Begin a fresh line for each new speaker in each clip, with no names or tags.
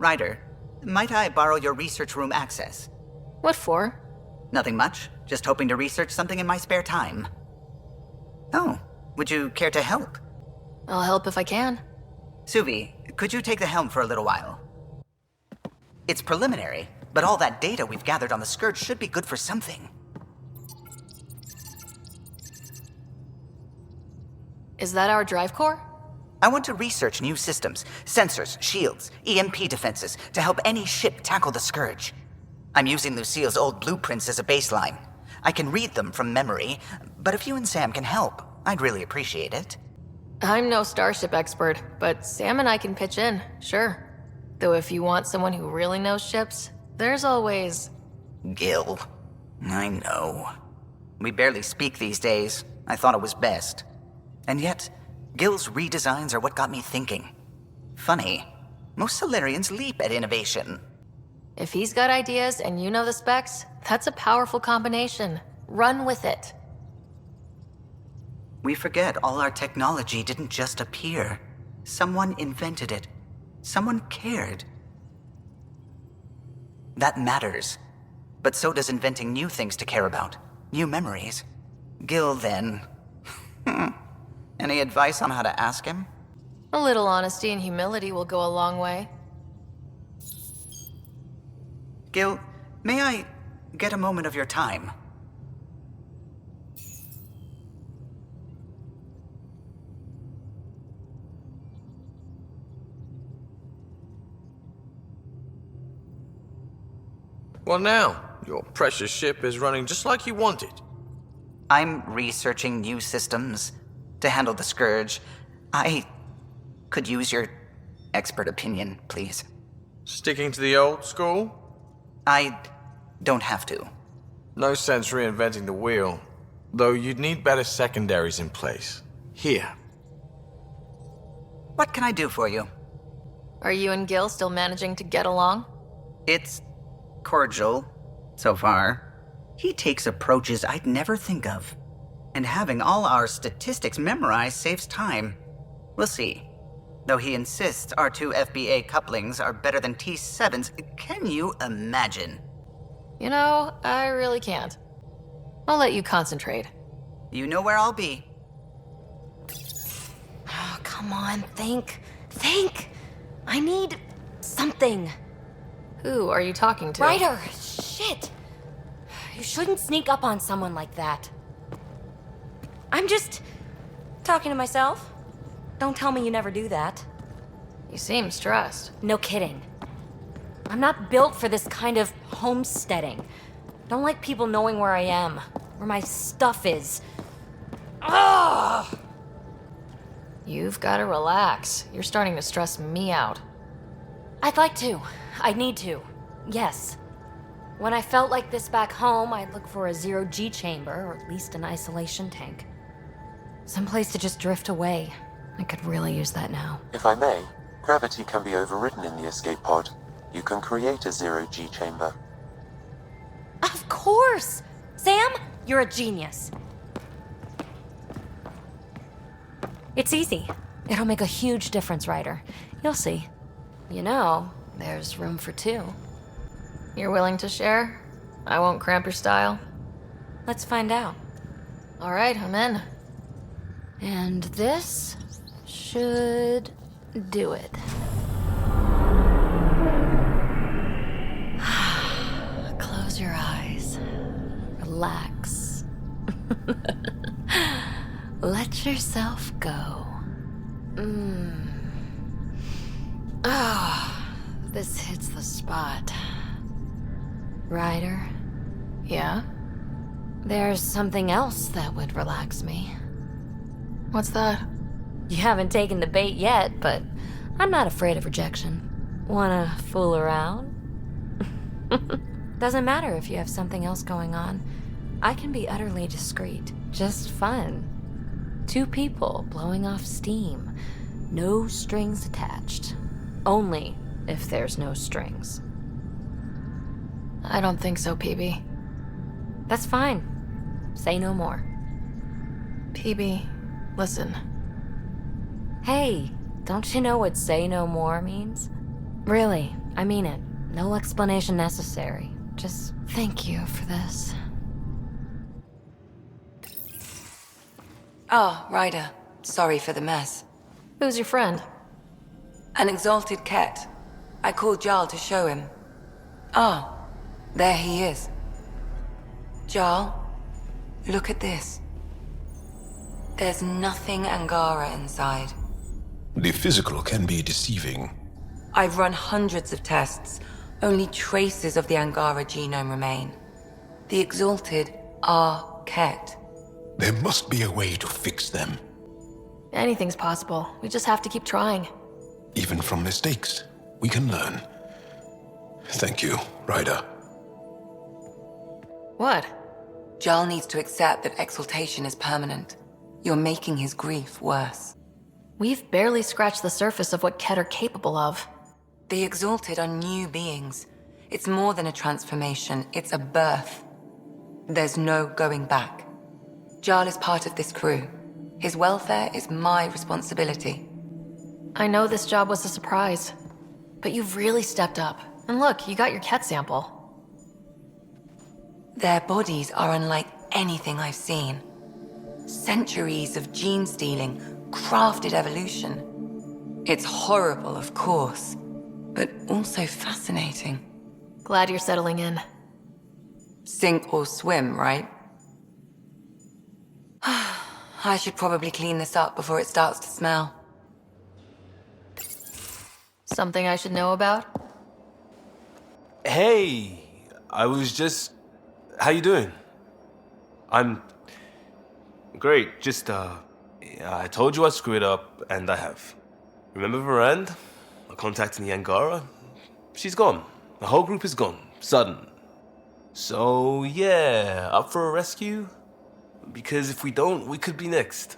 Ryder, might I borrow your research room access?
What for?
Nothing much. Just hoping to research something in my spare time. Oh, would you care to help?
I'll help if I can.
Suvi, could you take the helm for a little while? It's preliminary, but all that data we've gathered on the Scourge should be good for something.
Is that our drive core?
I want to research new systems, sensors, shields, EMP defenses, to help any ship tackle the Scourge. I'm using Lucille's old blueprints as a baseline. I can read them from memory, but if you and Sam can help, I'd really appreciate it.
I'm no starship expert, but Sam and I can pitch in, sure. Though if you want someone who really knows ships, there's always...
Gil. I know. We barely speak these days. I thought it was best. And yet, Gil's redesigns are what got me thinking. Funny, most Solarians leap at innovation.
If he's got ideas and you know the specs, that's a powerful combination. Run with it.
We forget all our technology didn't just appear. Someone invented it. Someone cared. That matters. But so does inventing new things to care about. New memories. Gil, then. Any advice on how to ask him?
A little honesty and humility will go a long way.
Gil, may I get a moment of your time?
Well now, your precious ship is running just like you wanted.
I'm researching new systems to handle the Scourge. I could use your expert opinion, please.
Sticking to the old school?
I don't have to.
No sense reinventing the wheel. Though you'd need better secondaries in place. Here.
What can I do for you?
Are you and Gil still managing to get along?
It's cordial, so far. He takes approaches I'd never think of. And having all our statistics memorized saves time. We'll see. Though he insists our two FBA couplings are better than T7's, can you imagine?
You know, I really can't. I'll let you concentrate.
You know where I'll be.
Oh, come on, think. Think! I need something.
Who are you talking to?
Ryder! Shit! You shouldn't sneak up on someone like that. I'm just talking to myself. Don't tell me you never do that.
You seem stressed.
No kidding. I'm not built for this kind of homesteading. Don't like people knowing where I am, where my stuff is. Ugh!
You've got to relax. You're starting to stress me out.
I'd like to. I need to. Yes. When I felt like this back home, I'd look for a zero-G chamber, or at least an isolation tank. Someplace to just drift away. I could really use that now.
If I may, gravity can be overridden in the escape pod. You can create a zero-G chamber.
Of course! Sam, you're a genius. It's easy. It'll make a huge difference, Ryder. You'll see. You know, there's room for two.
You're willing to share? I won't cramp your style.
Let's find out.
All right, I'm in.
And this should do it. Close your eyes. Relax. Let yourself go. Oh, this hits the spot. Ryder?
Yeah?
There's something else that would relax me.
What's that?
You haven't taken the bait yet, but I'm not afraid of rejection. Wanna fool around? Doesn't matter if you have something else going on. I can be utterly discreet. Just fun. Two people blowing off steam. No strings attached. Only if there's no strings.
I don't think so, PB.
That's fine. Say no more.
PB, listen.
Hey, don't you know what say no more means? Really, I mean it. No explanation necessary. Just thank you for this.
Oh, Ryder. Sorry for the mess.
Who's your friend?
An exalted cat. I called Jarl to show him. Ah, there he is. Jarl, look at this. There's nothing Angara inside.
The physical can be deceiving.
I've run hundreds of tests. Only traces of the Angara genome remain. The exalted are Ket.
There must be a way to fix them.
Anything's possible. We just have to keep trying.
Even from mistakes, we can learn. Thank you, Ryder.
What?
Jarl needs to accept that exaltation is permanent. You're making his grief worse.
We've barely scratched the surface of what Ket are capable of.
The exalted are new beings. It's more than a transformation, it's a birth. There's no going back. Jarl is part of this crew. His welfare is my responsibility.
I know this job was a surprise, but you've really stepped up. And look, you got your Ket sample.
Their bodies are unlike anything I've seen. Centuries of gene stealing, crafted evolution. It's horrible, of course, but also fascinating.
Glad you're settling in.
Sink or swim, right? I should probably clean this up before it starts to smell.
Something I should know about?
Hey, I was just... How you doing? I'm... Great, just, I told you I'd screw it up, and I have. Remember Varand? I contacted the Angara? She's gone. The whole group is gone. Sudden. So, yeah, up for a rescue? Because if we don't, we could be next.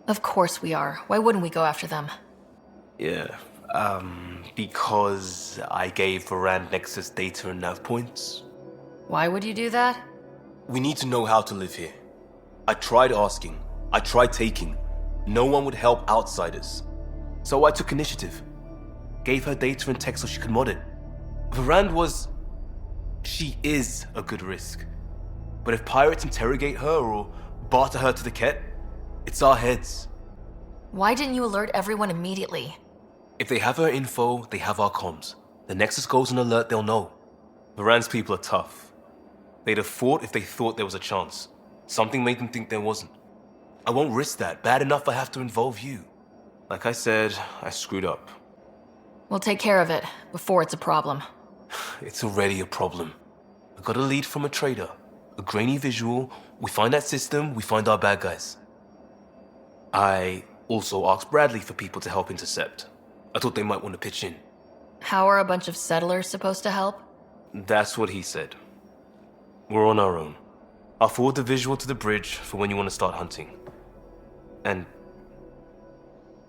Of course we are. Why wouldn't we go after them?
Yeah, because I gave Varand Nexus data and nav points.
Why would you do that?
We need to know how to live here. I tried asking. I tried taking. No one would help outsiders. So I took initiative. Gave her data and tech so she could mod it. Varand was... She is a good risk. But if pirates interrogate her or barter her to the Ket, it's our heads.
Why didn't you alert everyone immediately?
If they have her info, they have our comms. The Nexus goes on alert, they'll know. Varand's people are tough. They'd have fought if they thought there was a chance. Something made them think there wasn't. I won't risk that. Bad enough I have to involve you. Like I said, I screwed up.
We'll take care of it before it's a problem.
It's already a problem. I got a lead from a trader. A grainy visual. We find that system, we find our bad guys. I also asked Bradley for people to help intercept. I thought they might want to pitch in.
How are a bunch of settlers supposed to help?
That's what he said. We're on our own. I'll forward the visual to the bridge for when you want to start hunting. And...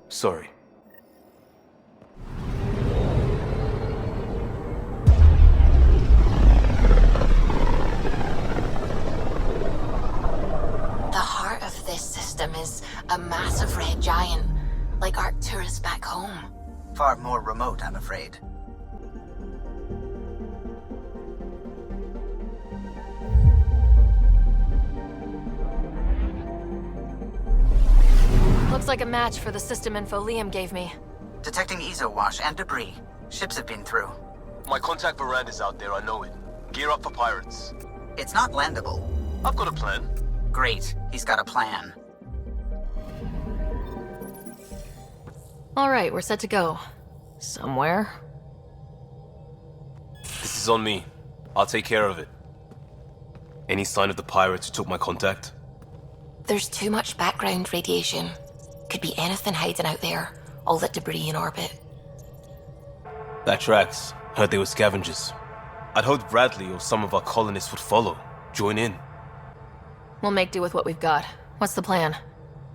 sorry.
The heart of this system is a massive red giant, like Arcturus back home.
Far more remote, I'm afraid.
Looks like a match for the system info Liam gave me.
Detecting ESO wash and debris. Ships have been through.
My contact Varand is out there, I know it. Gear up for pirates.
It's not landable.
I've got a plan.
Great, he's got a plan.
All right, we're set to go. Somewhere.
This is on me. I'll take care of it. Any sign of the pirates who took my contact?
There's too much background radiation. Could be anything hiding out there. All that debris in orbit.
That tracks. Heard they were scavengers. I'd hoped Bradley or some of our colonists would follow. Join in.
We'll make do with what we've got. What's the plan?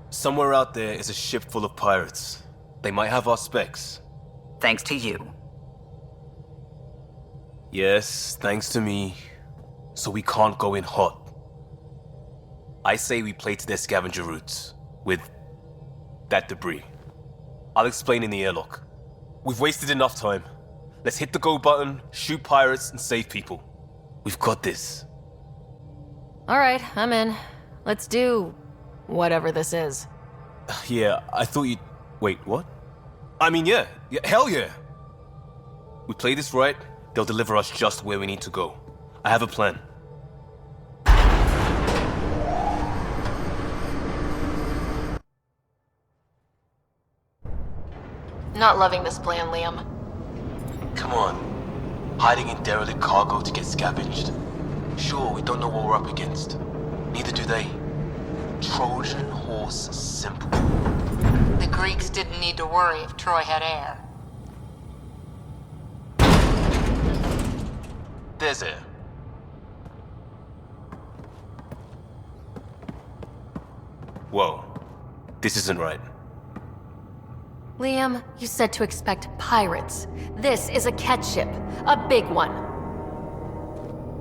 Somewhere out there is a ship full of pirates. They might have our specs.
Thanks to you.
Yes, thanks to me. So we can't go in hot. I say we play to their scavenger routes. With that debris. I'll explain in the airlock. We've wasted enough time. Let's hit the go button, shoot pirates, and save people. We've got this.
All right, I'm in. Let's do whatever this is.
Yeah, I thought you'd... Wait, what? I mean, yeah, hell yeah. We play this right, they'll deliver us just where we need to go. I have a plan.
Not loving this plan, Liam.
Come on. Hiding in derelict cargo to get scavenged. Sure, we don't know what we're up against. Neither do they. Trojan horse simple.
The Greeks didn't need to worry if Troy had air.
There's air. Whoa. This isn't right.
Liam, you said to expect pirates. This is a catch ship. A big one.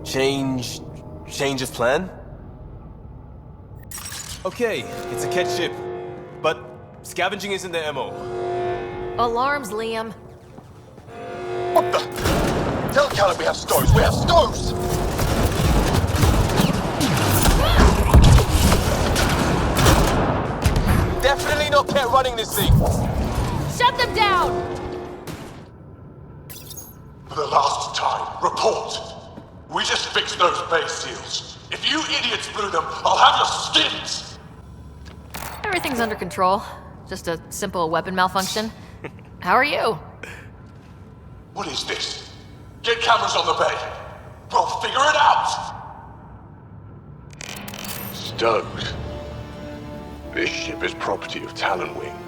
Change of plan? Okay, it's a catch ship. But scavenging isn't their MO.
Alarms, Liam.
What the? Tell Callum we have stoves! We have stoves!
Definitely not kept running this thing.
Shut them down!
For the last time, report! We just fixed those bay seals. If you idiots blew them, I'll have your skins!
Everything's under control. Just a simple weapon malfunction. How are you?
What is this? Get cameras on the bay. We'll figure it out! Stoked. This ship is property of Talonwing.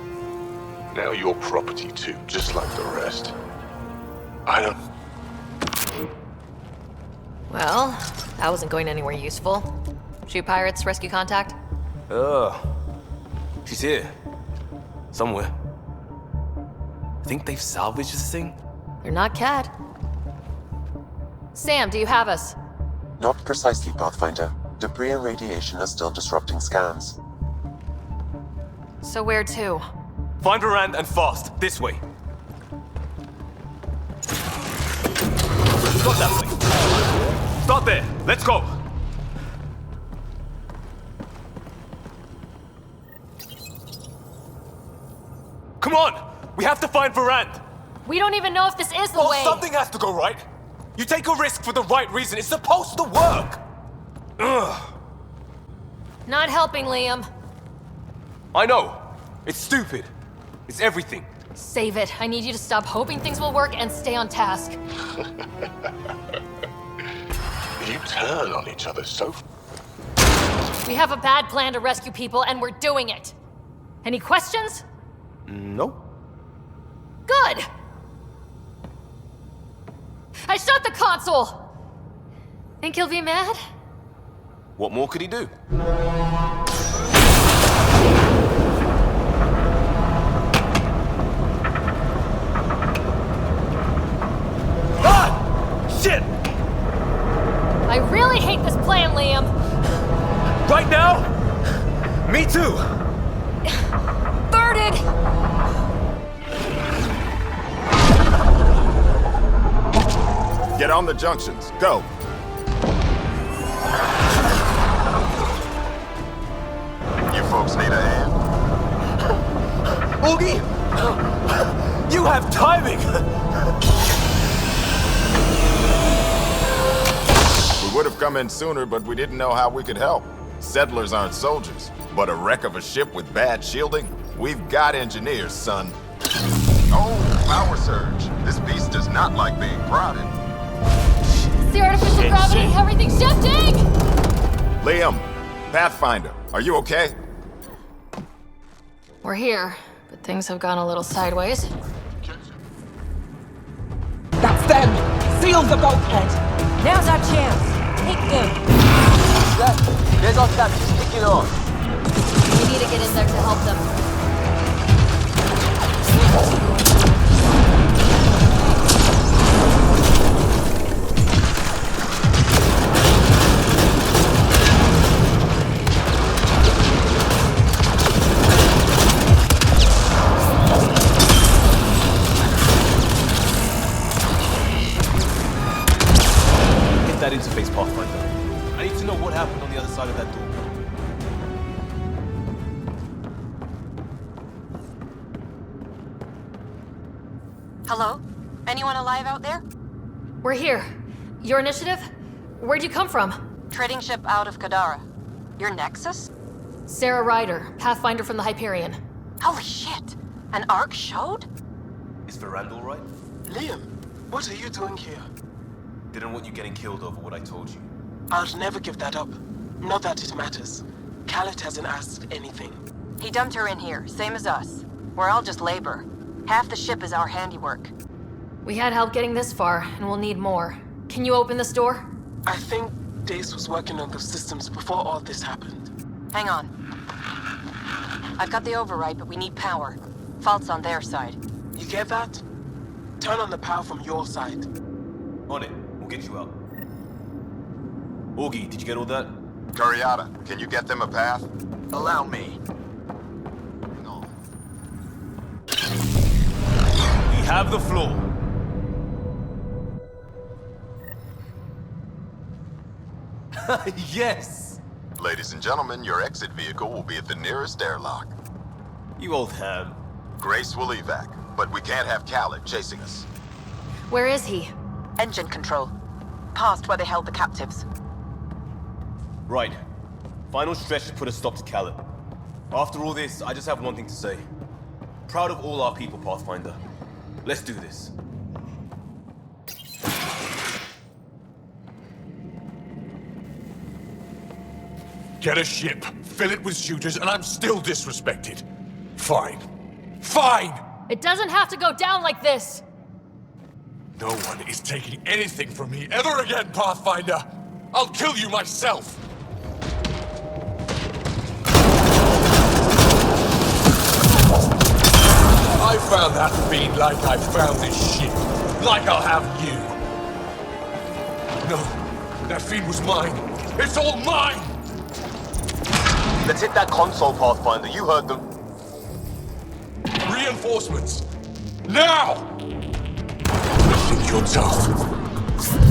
Now you're property too, just like the rest. I don't...
Well, that wasn't going anywhere useful. Shoot pirates, rescue contact?
She's here. Somewhere. Think they've salvaged this thing?
You're not Cat. Sam, do you have us?
Not precisely, Pathfinder. Debris and radiation are still disrupting scans.
So where to?
Find Rand and fast. This way. Stop that way. Start there. Let's go. Come on! We have to find Varand!
We don't even know if this is the
Well,
way.
something has to go right. You take a risk for the right reason. It's supposed to work. Ugh.
Not helping, Liam.
I know. It's stupid. It's everything.
Save it. I need you to stop hoping things will work and stay on task.
You turn on each other so...
We have a bad plan to rescue people, and we're doing it. Any questions?
Nope.
Good! I shot the console! Think he'll be mad?
What more could he do? Ah! Shit!
I really hate this plan, Liam.
Right now? Me too!
Birded!
Get on the junctions. Go. You folks need a hand?
Oogie! You have timing!
We would have come in sooner, but we didn't know how we could help. Settlers aren't soldiers, but a wreck of a ship with bad shielding? We've got engineers, son. Oh, power surge. This beast does not like being prodded.
It's the artificial gravity. Everything's shifting!
Liam, Pathfinder, are you okay?
We're here, but things have gone a little sideways.
That's them! Seal the bulkhead!
Now's our chance. Take them.
There's our tap. Just stick it on.
We need to get in there to help them.
Hello? Anyone alive out there?
We're here. Your initiative? Where'd you come from?
Trading ship out of Kadara. Your Nexus?
Sara Ryder, Pathfinder from the Hyperion.
Holy shit! An arc showed?
Is Verandal right?
Liam, what are you doing here?
Didn't want you getting killed over what I told you.
I'll never give that up. Not that it matters. Khaled hasn't asked anything.
He dumped her in here, same as us. We're all just labor. Half the ship is our handiwork.
We had help getting this far, and we'll need more. Can you open this door?
I think Dace was working on those systems before all this happened.
Hang on. I've got the override, but we need power. Fault's on their side.
You get that? Turn on the power from your side.
On it. We'll get you out. Augie, did you get all that?
Curiata, can you get them a path?
Allow me.
No.
We have the floor. Yes!
Ladies and gentlemen, your exit vehicle will be at the nearest airlock.
You old ham.
Grace will evac, but we can't have Khaled chasing us.
Where is he?
Engine control. Past where they held the captives.
Right. Final stretch to put a stop to Khaled. After all this, I just have one thing to say. Proud of all our people, Pathfinder. Let's do this.
Get a ship, fill it with shooters, and I'm still disrespected. Fine. Fine!
It doesn't have to go down like this!
No one is taking anything from me ever again, Pathfinder! I'll kill you myself! I found that fiend like I found this ship. Like I'll have you. No, that fiend was mine. It's all mine!
Let's hit that console, Pathfinder. You heard them.
Reinforcements! Now! You think you're tough?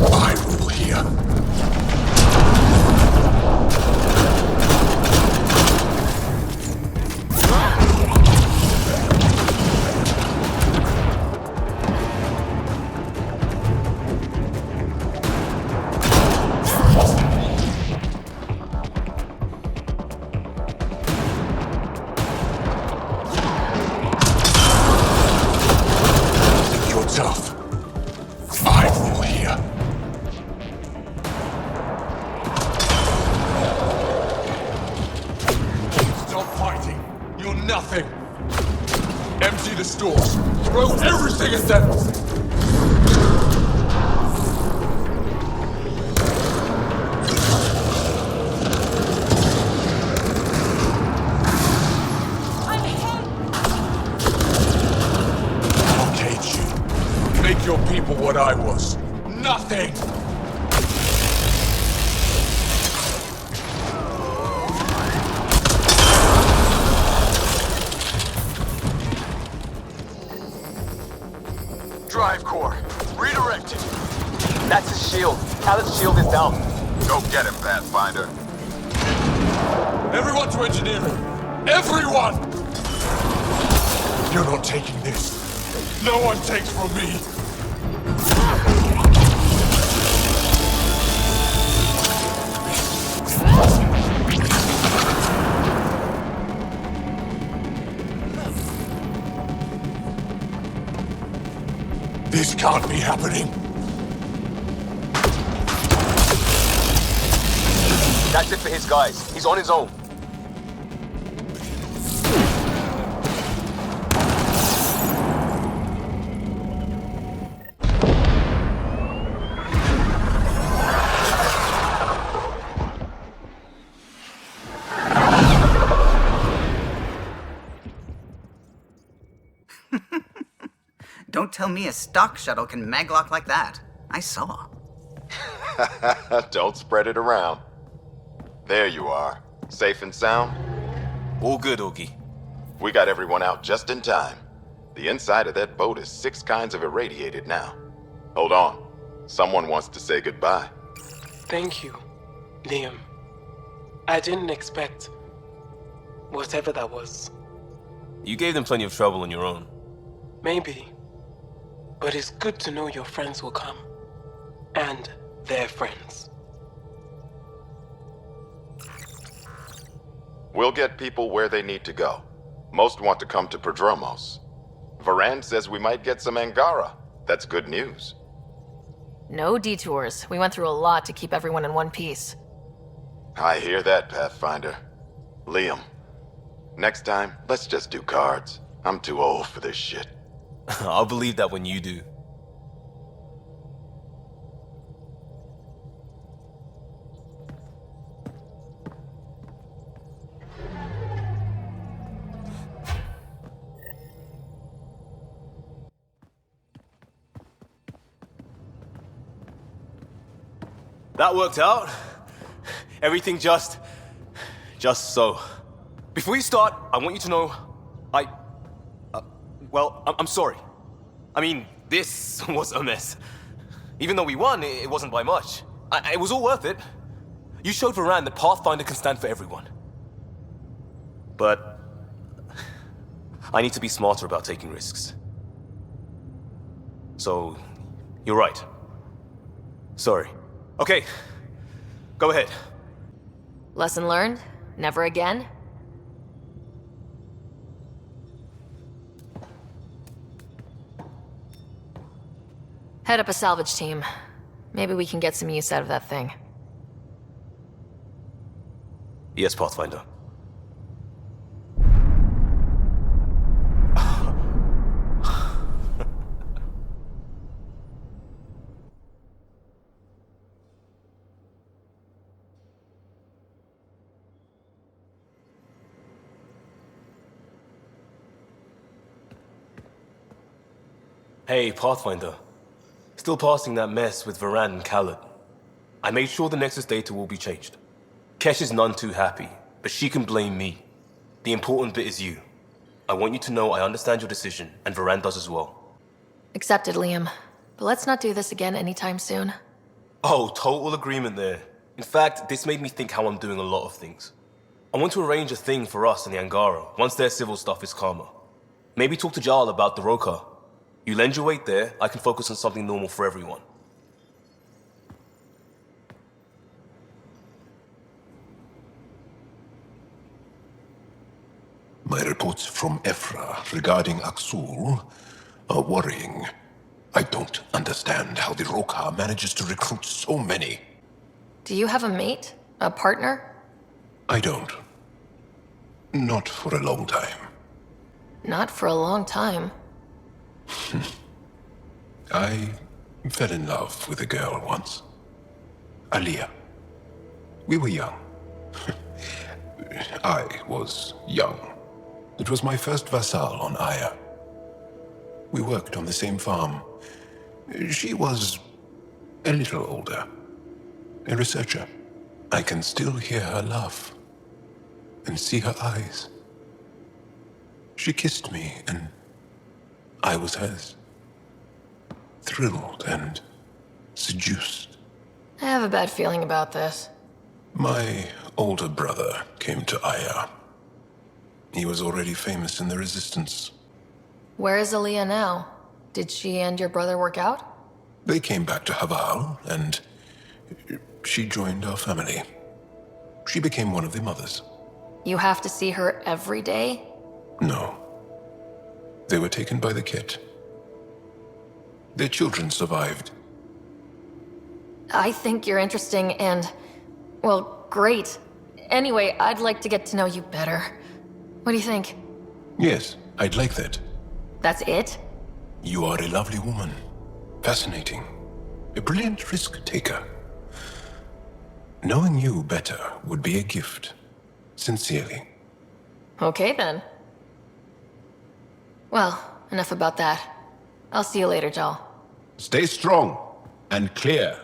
I rule here. Tough. I rule here. Stop fighting. You're nothing. Empty the stores. Throw everything at them. Your people what I was. Nothing!
Drive core. Redirected. That's his shield. Khaled's shield is down.
Go get him, Pathfinder.
Everyone to engineering! Everyone! You're not taking this. No one takes from me. This can't be happening.
That's it for his guys. He's on his own.
Don't tell me a stock shuttle can maglock like that. I saw.
Don't spread it around. There you are. Safe and sound?
All good, Augie.
We got everyone out just in time. The inside of that boat is 6 kinds of irradiated now. Hold on. Someone wants to say goodbye.
Thank you, Liam. I didn't expect whatever that was.
You gave them plenty of trouble on your own.
Maybe. But it's good to know your friends will come. And their friends.
We'll get people where they need to go. Most want to come to Prodromos. Varand says we might get some Angara. That's good news.
No detours. We went through a lot to keep everyone in one piece.
I hear that, Pathfinder. Liam, next time, let's just do cards. I'm too old for this shit.
I'll believe that when you do. That worked out. Everything just so. Before you start, I want you to know, I'm sorry. I mean, this was a mess. Even though we won, it wasn't by much. It was all worth it. You showed Varand that Pathfinder can stand for everyone. But I need to be smarter about taking risks. So, you're right. Sorry. Okay, go ahead.
Lesson learned? Never again? Head up a salvage team. Maybe we can get some use out of that thing.
Yes, Pathfinder. Hey, Pathfinder. Still passing that mess with Varand and Khaled. I made sure the Nexus data will be changed. Kesh is none too happy, but she can blame me. The important bit is you. I want you to know I understand your decision, and Varand does as well.
Accepted, Liam. But let's not do this again anytime soon.
Oh, total agreement there. In fact, this made me think how I'm doing a lot of things. I want to arrange a thing for us and the Angara, once their civil stuff is calmer. Maybe talk to Jarl about the Roka. You lend your weight there, I can focus on something normal for everyone.
My reports from Ephra regarding Aksul are worrying. I don't understand how the Roka manages to recruit so many.
Do you have a mate? A partner?
I don't. Not for a long time.
Not for a long time.
I fell in love with a girl once. Aliyah. We were young. I was young. It was my first vassal on Aya. We worked on the same farm. She was a little older. A researcher. I can still hear her laugh and see her eyes. She kissed me and I was hers. Thrilled and seduced.
I have a bad feeling about this.
My older brother came to Aya. He was already famous in the Resistance.
Where is Aaliyah now? Did she and your brother work out?
They came back to Haval, and she joined our family. She became one of the mothers.
You have to see her every day?
No. They were taken by the Ket. Their children survived.
I think you're interesting and, well, great. Anyway, I'd like to get to know you better. What do you think?
Yes, I'd like that.
That's it?
You are a lovely woman. Fascinating. A brilliant risk-taker. Knowing you better would be a gift. Sincerely.
Okay, then. Well, enough about that. I'll see you later, Jal.
Stay strong and clear.